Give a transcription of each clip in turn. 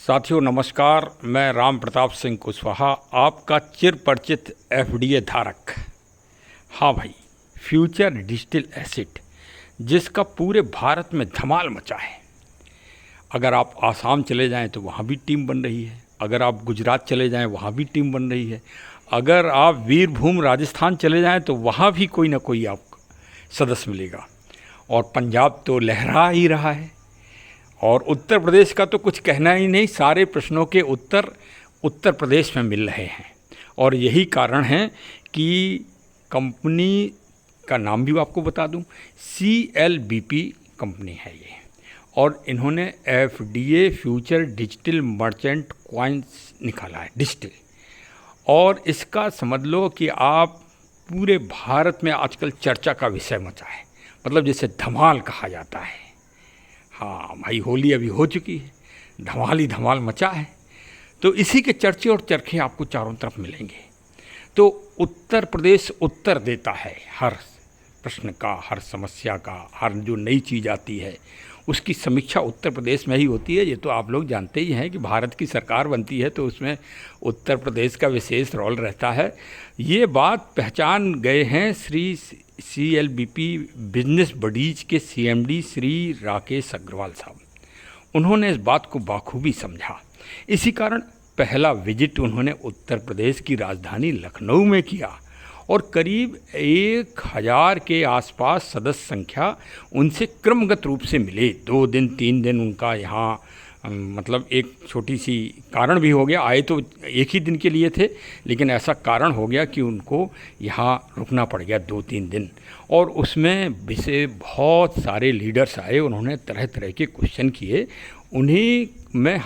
साथियों नमस्कार, मैं राम प्रताप सिंह कुशवाहा, आपका चिर परिचित एफडीए धारक। हाँ भाई, फ्यूचर डिजिटल एसेट जिसका पूरे भारत में धमाल मचा है। अगर आप आसाम चले जाएं तो वहाँ भी टीम बन रही है, अगर आप गुजरात चले जाएं वहाँ भी टीम बन रही है, अगर आप वीरभूम राजस्थान चले जाएं तो वहाँ भी कोई ना कोई आपको सदस्य मिलेगा। और पंजाब तो लहरा ही रहा है, और उत्तर प्रदेश का तो कुछ कहना ही नहीं। सारे प्रश्नों के उत्तर उत्तर प्रदेश में मिल रहे हैं, और यही कारण है कि कंपनी का नाम भी आपको बता दूं, CLBP कंपनी है ये, और इन्होंने FDA future digital merchant coins निकाला है, डिजिटल। और इसका समझ लो कि आप पूरे भारत में आजकल चर्चा का विषय मचा है, मतलब जिसे धमाल कहा जाता है। हाँ भाई, होली अभी हो चुकी है, धमाल ही धमाल मचा है, तो इसी के चर्चे और चरखे आपको चारों तरफ मिलेंगे। तो उत्तर प्रदेश उत्तर देता है हर प्रश्न का, हर समस्या का, हर जो नई चीज़ आती है उसकी समीक्षा उत्तर प्रदेश में ही होती है। ये तो आप लोग जानते ही हैं कि भारत की सरकार बनती है तो उसमें उत्तर प्रदेश का विशेष रोल रहता है। ये बात पहचान गए हैं श्री CLBP बिजनेस बडीज के CMD श्री राकेश अग्रवाल साहब। उन्होंने इस बात को बाखूबी समझा। इसी कारण पहला विजिट उन्होंने उत्तर प्रदेश की राजधानी लखनऊ में किया, और करीब 1000 के आसपास सदस्य संख्या उनसे क्रमगत रूप से मिले। 2 दिन 3 दिन उनका यहाँ मतलब एक छोटी सी कारण भी हो गया। आए तो एक ही दिन के लिए थे, लेकिन ऐसा कारण हो गया कि उनको यहाँ रुकना पड़ गया 2-3 दिन। और उसमें विषय बहुत सारे लीडर्स आए, उन्होंने तरह तरह के क्वेश्चन किए। उन्हीं में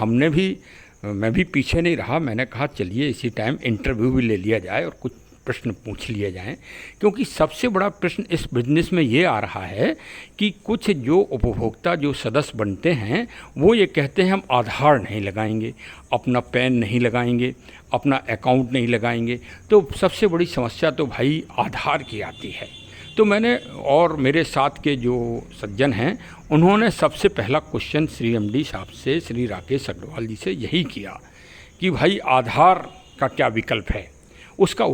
मैं भी पीछे नहीं रहा। मैंने कहा चलिए इसी टाइम इंटरव्यू भी ले लिया जाए और कुछ प्रश्न पूछ लिए जाएं, क्योंकि सबसे बड़ा प्रश्न इस बिजनेस में ये आ रहा है कि कुछ जो उपभोक्ता जो सदस्य बनते हैं वो ये कहते हैं हम आधार नहीं लगाएंगे, अपना पैन नहीं लगाएंगे, अपना अकाउंट नहीं लगाएंगे। तो सबसे बड़ी समस्या तो भाई आधार की आती है। तो मैंने और मेरे साथ के जो सज्जन हैं उन्होंने सबसे पहला क्वेश्चन श्री MD साहब से, श्री राकेश अग्रवाल जी से यही किया कि भाई आधार का क्या विकल्प है। उसका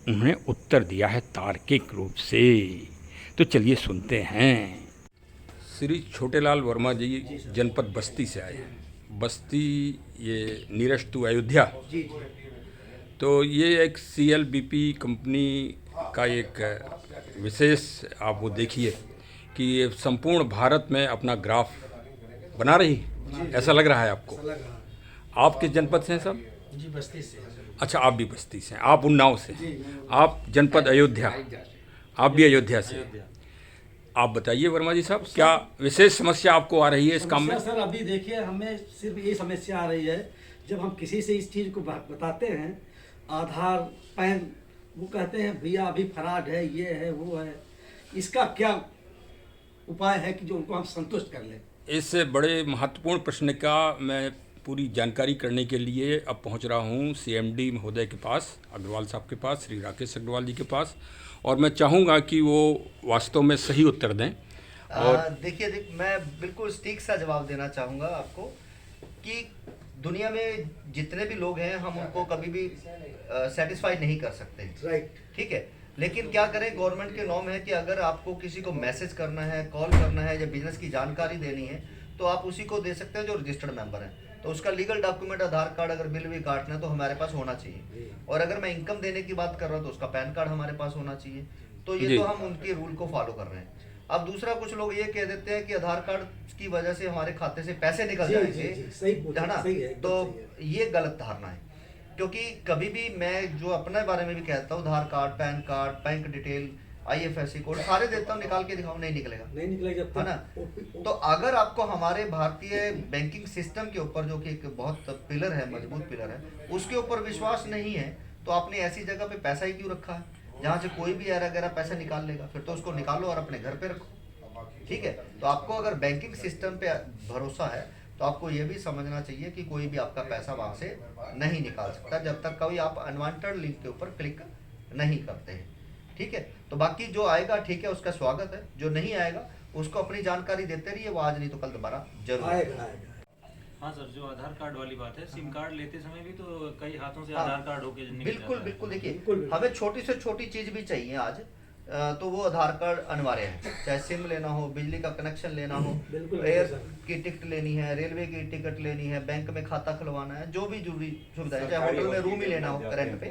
उन्होंने उत्तर दिया है तार्किक रूप से। तो चलिए सुनते हैं। श्री छोटेलाल वर्मा जी जनपद बस्ती से आए हैं। बस्ती ये नियरेस्ट टू अयोध्या। तो ये एक CLBP कंपनी का एक विशेष आप वो देखिए कि ये संपूर्ण भारत में अपना ग्राफ बना रही, ऐसा लग रहा है आपको। आप किस जनपद से हैं सब? जी बस्ती से। अच्छा, आप भी बस्ती से हैं, आप उन्नाव से, आप जनपद अयोध्या, आप भी अयोध्या से। आप बताइए वर्मा जी साहब, क्या विशेष समस्या आपको आ रही है इस काम में? सर अभी देखिए, हमें सिर्फ ये समस्या आ रही है जब हम किसी से इस चीज़ को बताते हैं, आधार पैन, वो कहते हैं भैया अभी फ्रॉड है, ये है वो है। इसका क्या उपाय है कि जो उनको हम संतुष्ट कर लें? इस बड़े महत्वपूर्ण प्रश्न का मैं पूरी जानकारी करने के लिए अब पहुंच रहा हूं CMD महोदय के पास, अग्रवाल साहब के पास, श्री राकेश अग्रवाल जी के पास, और मैं चाहूँगा कि वो वास्तव में सही उत्तर दें। और देखिए मैं बिल्कुल सटीक सा जवाब देना चाहूँगा आपको कि दुनिया में जितने भी लोग हैं हम उनको कभी भी सेटिस्फाई नहीं कर सकते। राइट, ठीक है, लेकिन क्या करें, गवर्नमेंट के नॉर्म है कि अगर आपको किसी को मैसेज करना है, कॉल करना है या बिजनेस की जानकारी देनी है तो आप उसी को दे सकते हैं जो रजिस्टर्ड मेंबर है। तो उसका लीगल डॉक्यूमेंट आधार कार्ड, अगर बिल भी काटना है तो हमारे पास होना चाहिए। और अगर मैं इनकम देने की बात कर रहा हूँ तो उसका पैन कार्ड हमारे पास होना चाहिए। तो ये तो हम उनके रूल को फॉलो कर रहे हैं। अब दूसरा, कुछ लोग ये कह देते हैं कि आधार कार्ड की वजह से हमारे खाते से पैसे निकल जाएंगे, है ना? तो ये गलत धारणा है, क्योंकि कभी भी मैं जो अपने बारे में भी कहता हूँ, Aadhaar card, PAN card, bank detail, IFSC code सारे देता हूँ, निकाल के दिखाऊँ, नहीं निकलेगा, है ना? तो अगर आपको हमारे भारतीय बैंकिंग सिस्टम के ऊपर, जो कि एक बहुत पिलर है, मजबूत पिलर है, उसके ऊपर विश्वास नहीं है तो आपने ऐसी जगह पे पैसा ही क्यों रखा है जहाँ से कोई भी अगर पैसा निकाल लेगा? फिर तो उसको निकालो और अपने घर पे रखो। ठीक है, तो आपको अगर बैंकिंग सिस्टम पे भरोसा है तो आपको ये भी समझना चाहिए कि कोई भी आपका पैसा वहाँ से नहीं निकाल सकता जब तक कोई आप अनवांटेड लिंक के ऊपर क्लिक नहीं करते हैं। ठीक है, तो बाकी जो आएगा ठीक है, उसका स्वागत है, जो नहीं आएगा उसको अपनी जानकारी देते रहिए, वो आज नहीं तो कल दोबारा जरूर आएगा। हाँ सर, जो आधार कार्ड वाली बात है, सिम कार्ड लेते समय भी तो कई हाथों से हाँ, आधार कार्ड होके निकल बिल्कुल जाता है। बिल्कुल। देखिए, बिल्कुल। हमें छोटी से छोटी चीज भी चाहिए आज, तो वो आधार कार्ड अनिवार्य है। चाहे सिम लेना हो, बिजली का कनेक्शन लेना हो, बिल्कुल, एयर सर। की टिकट लेनी है, रेलवे की टिकट लेनी है, बैंक में खाता खुलवाना है, जो भी जरूरी सुविधा है, चाहे होटल में रूम ही लेना हो रेंट पे,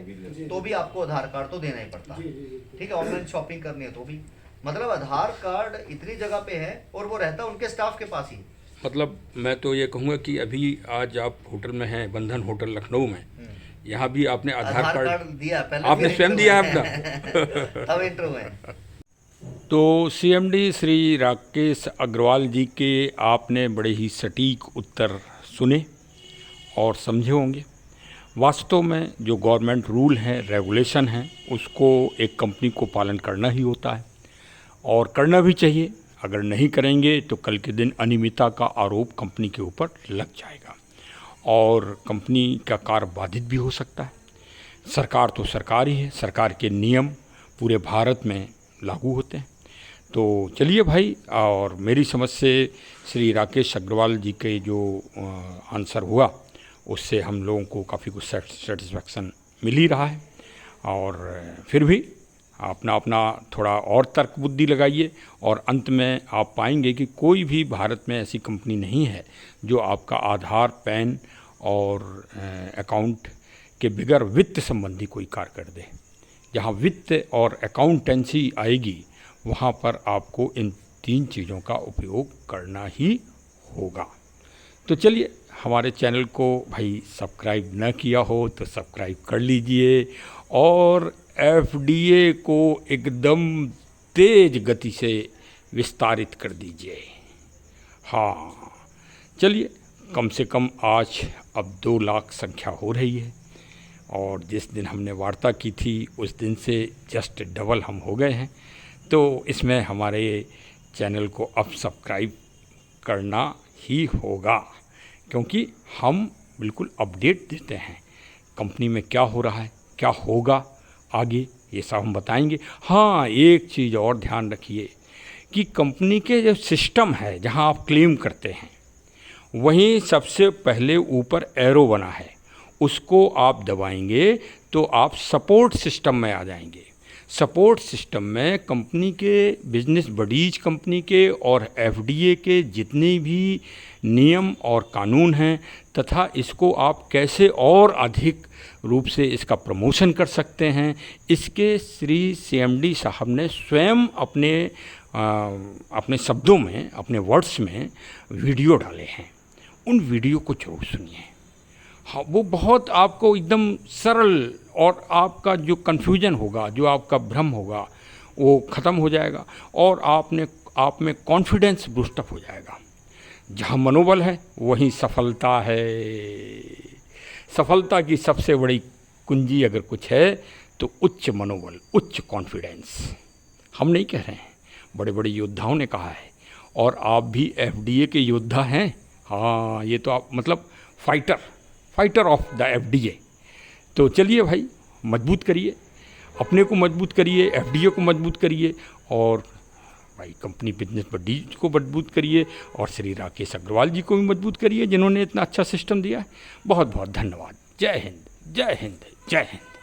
तो भी आपको आधार कार्ड तो देना ही पड़ता है। जी जी जी। ठीक है, ऑनलाइन शॉपिंग करनी है तो भी, मतलब आधार कार्ड इतनी जगह पे है और वो रहता उनके स्टाफ के पास ही। मतलब मैं तो ये कहूँगा कि अभी आज आप होटल में हैं, बंधन होटल लखनऊ में, यहाँ भी आपने आधार कार्ड दिया पहले, आपने फिर स्वयं इंटरव्यू दिया है है। अब इंटरव्यू है। तो सीएमडी श्री राकेश अग्रवाल जी के आपने बड़े ही सटीक उत्तर सुने और समझे होंगे। वास्तव में जो गवर्नमेंट रूल हैं, रेगुलेशन हैं, उसको एक कंपनी को पालन करना ही होता है और करना भी चाहिए। अगर नहीं करेंगे तो कल के दिन अनियमितता का आरोप कंपनी के ऊपर लग जाएगा और कंपनी का कार्य बाधित भी हो सकता है। सरकार तो सरकार ही है, सरकार के नियम पूरे भारत में लागू होते हैं। तो चलिए भाई, और मेरी समझ से श्री राकेश अग्रवाल जी के जो आंसर हुआ उससे हम लोगों को काफ़ी कुछ सेटिस्फैक्शन मिल ही रहा है। और फिर भी अपना अपना थोड़ा और तर्क बुद्धि लगाइए और अंत में आप पाएंगे कि कोई भी भारत में ऐसी कंपनी नहीं है जो आपका आधार, पैन और अकाउंट के बगैर वित्त संबंधी कोई कार्य कर दे। जहाँ वित्त और अकाउंटेंसी आएगी वहाँ पर आपको इन 3 चीज़ों का उपयोग करना ही होगा। तो चलिए, हमारे चैनल को भाई सब्सक्राइब न किया हो तो सब्सक्राइब कर लीजिए और एफडीए को एकदम तेज गति से विस्तारित कर दीजिए। हाँ, चलिए, कम से कम आज अब 2 लाख संख्या हो रही है और जिस दिन हमने वार्ता की थी उस दिन से जस्ट डबल हम हो गए हैं। तो इसमें हमारे चैनल को अब सब्सक्राइब करना ही होगा, क्योंकि हम बिल्कुल अपडेट देते हैं कंपनी में क्या हो रहा है, क्या होगा आगे, ये सब हम बताएंगे। हाँ, एक चीज़ और ध्यान रखिए कि कंपनी के जो सिस्टम है जहां आप क्लेम करते हैं वहीं सबसे पहले ऊपर एरो बना है, उसको आप दबाएंगे तो आप सपोर्ट सिस्टम में आ जाएंगे। सपोर्ट सिस्टम में कंपनी के बिजनेस बडीज कंपनी के और एफडीए के जितने भी नियम और कानून हैं तथा इसको आप कैसे और अधिक रूप से इसका प्रमोशन कर सकते हैं, इसके श्री सीएमडी साहब ने स्वयं अपने शब्दों में, अपने वर्ड्स में वीडियो डाले हैं। उन वीडियो को जरूर सुनिए। हाँ, वो बहुत आपको एकदम सरल और आपका जो कन्फ्यूजन होगा, जो आपका भ्रम होगा, वो ख़त्म हो जाएगा और आप में कॉन्फिडेंस बूस्टअप हो जाएगा। जहाँ मनोबल है वहीं सफलता है। सफलता की सबसे बड़ी कुंजी अगर कुछ है तो उच्च मनोबल, उच्च कॉन्फिडेंस। हम नहीं कह रहे हैं, बड़े बड़े योद्धाओं ने कहा है और आप भी एफडीए के योद्धा हैं। हाँ, ये तो आप मतलब फाइटर ऑफ द एफडीए। तो चलिए भाई, मजबूत करिए, अपने को मजबूत करिए, एफडीए को मजबूत करिए और भाई कंपनी बिजनेस बडीज को मजबूत करिए और श्री राकेश अग्रवाल जी को भी मजबूत करिए जिन्होंने इतना अच्छा सिस्टम दिया है। बहुत बहुत धन्यवाद। जय हिंद, जय हिंद, जय हिंद।